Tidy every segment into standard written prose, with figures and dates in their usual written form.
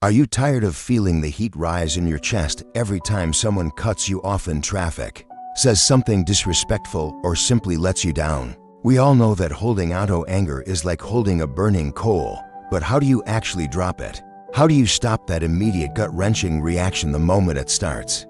Are you tired of feeling the heat rise in your chest every time someone cuts you off in traffic, says something disrespectful, or simply lets you down? We all know that holding onto anger is like holding a burning coal, but how do you actually drop it? How do you stop that immediate gut-wrenching reaction the moment it starts?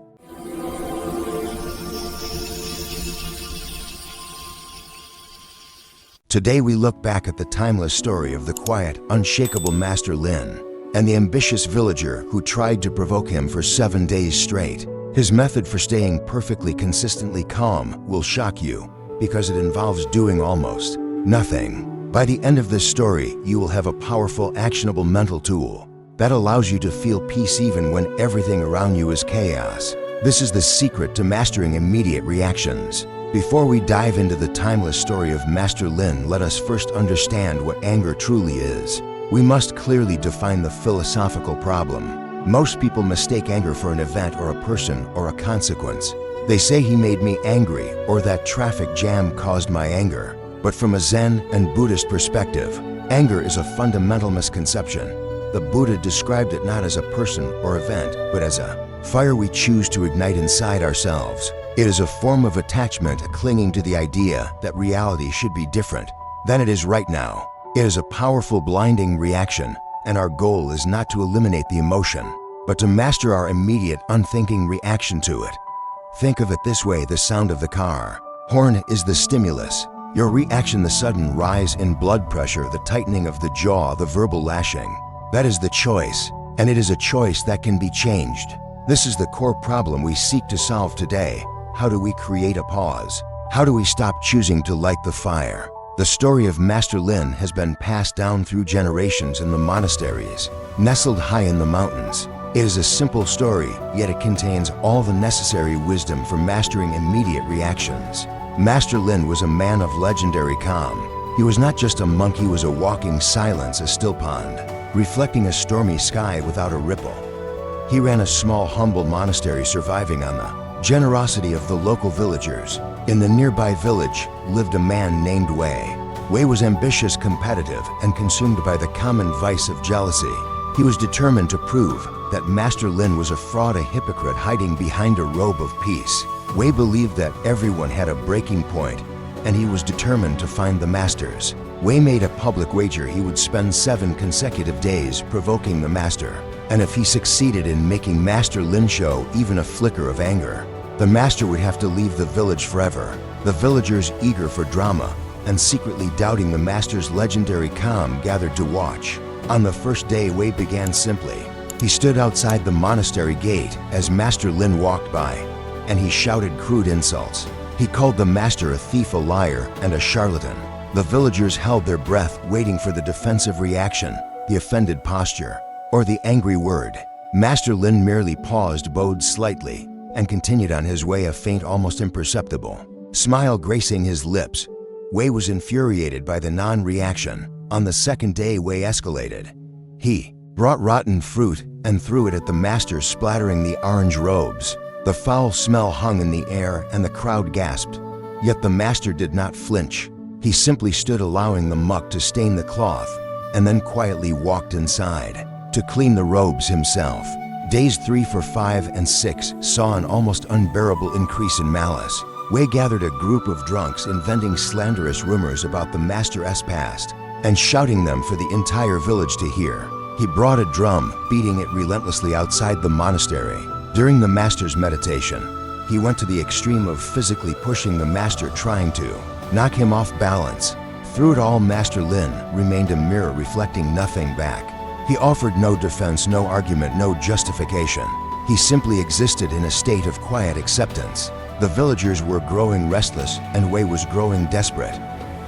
Today we look back at the timeless story of the quiet, unshakable Master Lin and the ambitious villager who tried to provoke him for 7 days straight. His method for staying perfectly consistently calm will shock you because it involves doing almost nothing. By the end of this story, you will have a powerful, actionable mental tool that allows you to feel peace even when everything around you is chaos. This is the secret to mastering immediate reactions. Before we dive into the timeless story of Master Lin, let us first understand what anger truly is. We must clearly define the philosophical problem. Most people mistake anger for an event or a person or a consequence. They say he made me angry or that traffic jam caused my anger. But from a Zen and Buddhist perspective, anger is a fundamental misconception. The Buddha described it not as a person or event, but as a fire we choose to ignite inside ourselves. It is a form of attachment clinging to the idea that reality should be different than it is right now. It is a powerful, blinding reaction, and our goal is not to eliminate the emotion, but to master our immediate, unthinking reaction to it. Think of it this way: the sound of the car horn is the stimulus. Your reaction, the sudden rise in blood pressure, the tightening of the jaw, the verbal lashing. That is the choice, and it is a choice that can be changed. This is the core problem we seek to solve today. How do we create a pause? How do we stop choosing to light the fire? The story of Master Lin has been passed down through generations in the monasteries, nestled high in the mountains. It is a simple story, yet it contains all the necessary wisdom for mastering immediate reactions. Master Lin was a man of legendary calm. He was not just a monk, he was a walking silence, a still pond, reflecting a stormy sky without a ripple. He ran a small, humble monastery, surviving on the generosity of the local villagers. In the nearby village lived a man named Wei. Wei was ambitious, competitive, and consumed by the common vice of jealousy. He was determined to prove that Master Lin was a fraud, a hypocrite hiding behind a robe of peace. Wei believed that everyone had a breaking point, and he was determined to find the master's. Wei made a public wager he would spend 7 consecutive days provoking the master, and if he succeeded in making Master Lin show even a flicker of anger, the master would have to leave the village forever. The villagers, eager for drama and secretly doubting the master's legendary calm, gathered to watch. On the first day, Wei began simply. He stood outside the monastery gate as Master Lin walked by, and he shouted crude insults. He called the master a thief, a liar, and a charlatan. The villagers held their breath, waiting for the defensive reaction, the offended posture, or the angry word. Master Lin merely paused, bowed slightly, and continued on his way, a faint, almost imperceptible smile gracing his lips. Wei was infuriated by the non-reaction. On the second day, Wei escalated. He brought rotten fruit and threw it at the master, splattering the orange robes. The foul smell hung in the air, and the crowd gasped. Yet the master did not flinch. He simply stood, allowing the muck to stain the cloth, and then quietly walked inside to clean the robes himself. Days 3, 4, 5, and 6 saw an almost unbearable increase in malice. Wei gathered a group of drunks, inventing slanderous rumors about the master's past and shouting them for the entire village to hear. He brought a drum, beating it relentlessly outside the monastery. During the master's meditation, he went to the extreme of physically pushing the master, trying to knock him off balance. Through it all, Master Lin remained a mirror, reflecting nothing back. He offered no defense, no argument, no justification. He simply existed in a state of quiet acceptance. The villagers were growing restless, and Wei was growing desperate.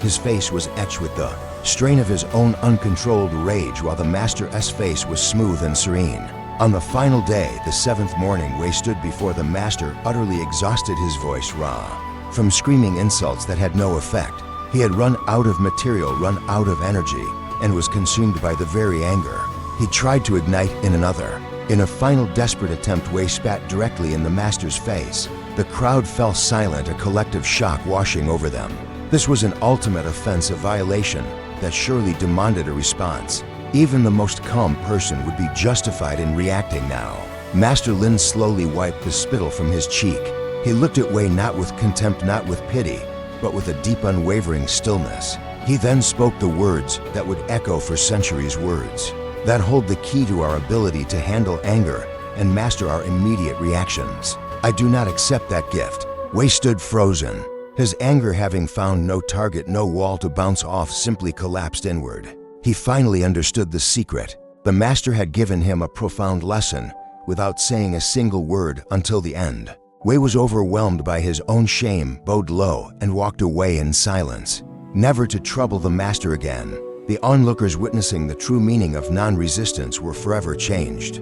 His face was etched with the strain of his own uncontrolled rage, while the master's face was smooth and serene. On the final day, the 7th morning, Wei stood before the master, utterly exhausted, his voice raw from screaming insults that had no effect. He had run out of material, run out of energy, and was consumed by the very anger he tried to ignite in another. In a final desperate attempt, Wei spat directly in the master's face. The crowd fell silent, a collective shock washing over them. This was an ultimate offense, a violation that surely demanded a response. Even the most calm person would be justified in reacting now. Master Lin slowly wiped the spittle from his cheek. He looked at Wei not with contempt, not with pity, but with a deep, unwavering stillness. He then spoke the words that would echo for centuries, words that hold the key to our ability to handle anger and master our immediate reactions. I do not accept that gift. Wei stood frozen. His anger, having found no target, no wall to bounce off, simply collapsed inward. He finally understood the secret. The master had given him a profound lesson without saying a single word until the end. Wei was overwhelmed by his own shame, bowed low, and walked away in silence, never to trouble the master again. The onlookers witnessing the true meaning of non-resistance were forever changed.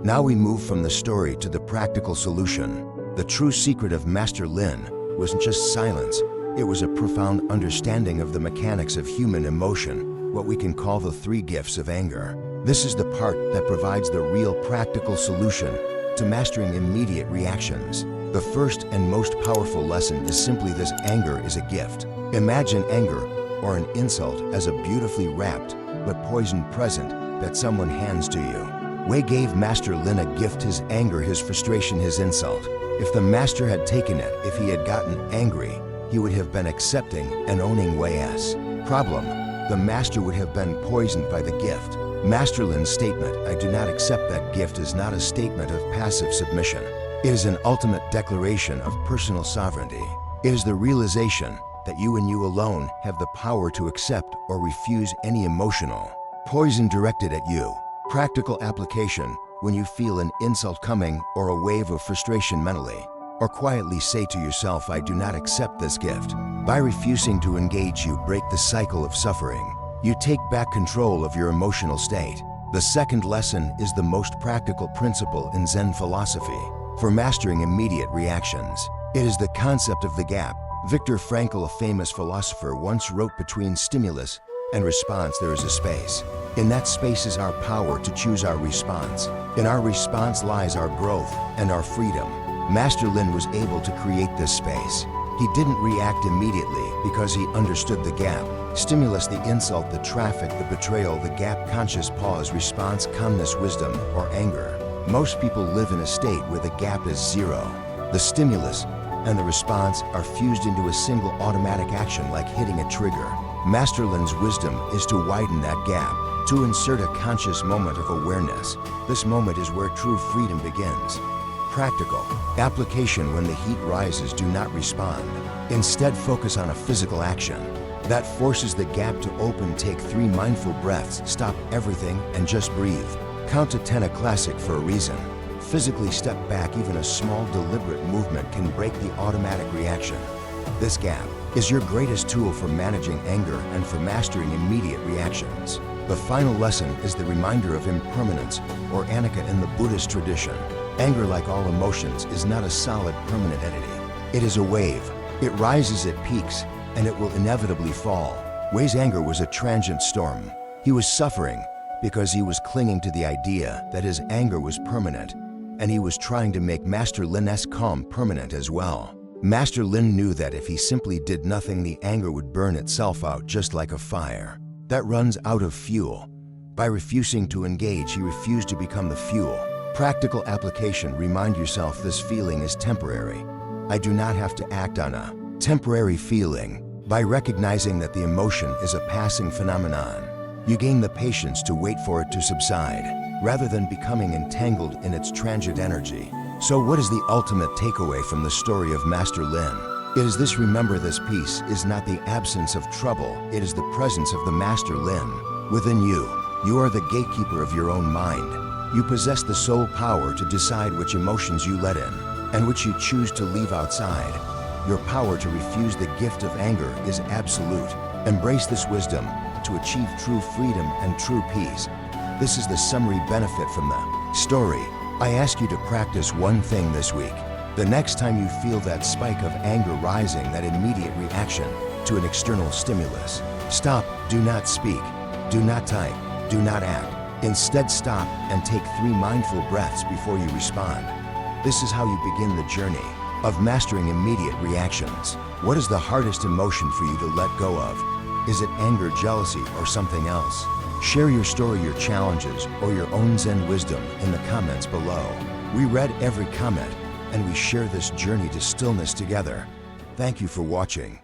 Now we move from the story to the practical solution. The true secret of Master Lin wasn't just silence, it was a profound understanding of the mechanics of human emotion, what we can call the three gifts of anger. This is the part that provides the real practical solution to mastering immediate reactions. The first and most powerful lesson is simply this: anger is a gift. Imagine anger or an insult as a beautifully wrapped but poisoned present that someone hands to you. Wei gave Master Lin a gift: his anger, his frustration, his insult. If the master had taken it, if he had gotten angry, he would have been accepting and owning Wei's problem. The master would have been poisoned by the gift. Master Lin's statement, "I do not accept that gift," is not a statement of passive submission. It is an ultimate declaration of personal sovereignty. It is the realization that you and you alone have the power to accept or refuse any emotional poison directed at you. Practical application: when you feel an insult coming or a wave of frustration, mentally or quietly say to yourself, "I do not accept this gift." By refusing to engage, you break the cycle of suffering. You take back control of your emotional state. The second lesson is the most practical principle in Zen philosophy for mastering immediate reactions. It is the concept of the gap. Viktor Frankl, a famous philosopher, once wrote, "Between stimulus and response there is a space. In that space is our power to choose our response. In our response lies our growth and our freedom." Master Lin was able to create this space. He didn't react immediately because he understood the gap. Stimulus: the insult, the traffic, the betrayal; the gap: conscious pause, response, calmness, wisdom, or anger. Most people live in a state where the gap is zero. The stimulus and the response are fused into a single automatic action, like hitting a trigger. Master Lin's wisdom is to widen that gap, to insert a conscious moment of awareness. This moment is where true freedom begins. Practical application: when the heat rises, do not respond. Instead, focus on a physical action that forces the gap to open. Take 3 mindful breaths, stop everything and just breathe. Count to 10, a classic for a reason. Physically step back. Even a small, deliberate movement can break the automatic reaction. This gap is your greatest tool for managing anger and for mastering immediate reactions. The final lesson is the reminder of impermanence, or anicca in the Buddhist tradition. Anger, like all emotions, is not a solid, permanent entity. It is a wave. It rises, it peaks, and it will inevitably fall. Wei's anger was a transient storm. He was suffering because he was clinging to the idea that his anger was permanent, and he was trying to make Master Lin's calm permanent as well. Master Lin knew that if he simply did nothing, the anger would burn itself out, just like a fire that runs out of fuel. By refusing to engage, he refused to become the fuel. Practical application: remind yourself this feeling is temporary. I do not have to act on a temporary feeling. By recognizing that the emotion is a passing phenomenon, you gain the patience to wait for it to subside, rather than becoming entangled in its transient energy. So what is the ultimate takeaway from the story of Master Lin? It is this: remember, this peace is not the absence of trouble, it is the presence of the Master Lin within you. You are the gatekeeper of your own mind. You possess the sole power to decide which emotions you let in and which you choose to leave outside. Your power to refuse the gift of anger is absolute. Embrace this wisdom to achieve true freedom and true peace. This is the summary benefit from the story. I ask you to practice one thing this week. The next time you feel that spike of anger rising, that immediate reaction to an external stimulus, stop, do not speak, do not type, do not act. Instead, stop and take 3 mindful breaths before you respond. This is how you begin the journey of mastering immediate reactions. What is the hardest emotion for you to let go of? Is it anger, jealousy, or something else? Share your story, your challenges, or your own Zen wisdom in the comments below. We read every comment, and we share this journey to stillness together. Thank you for watching.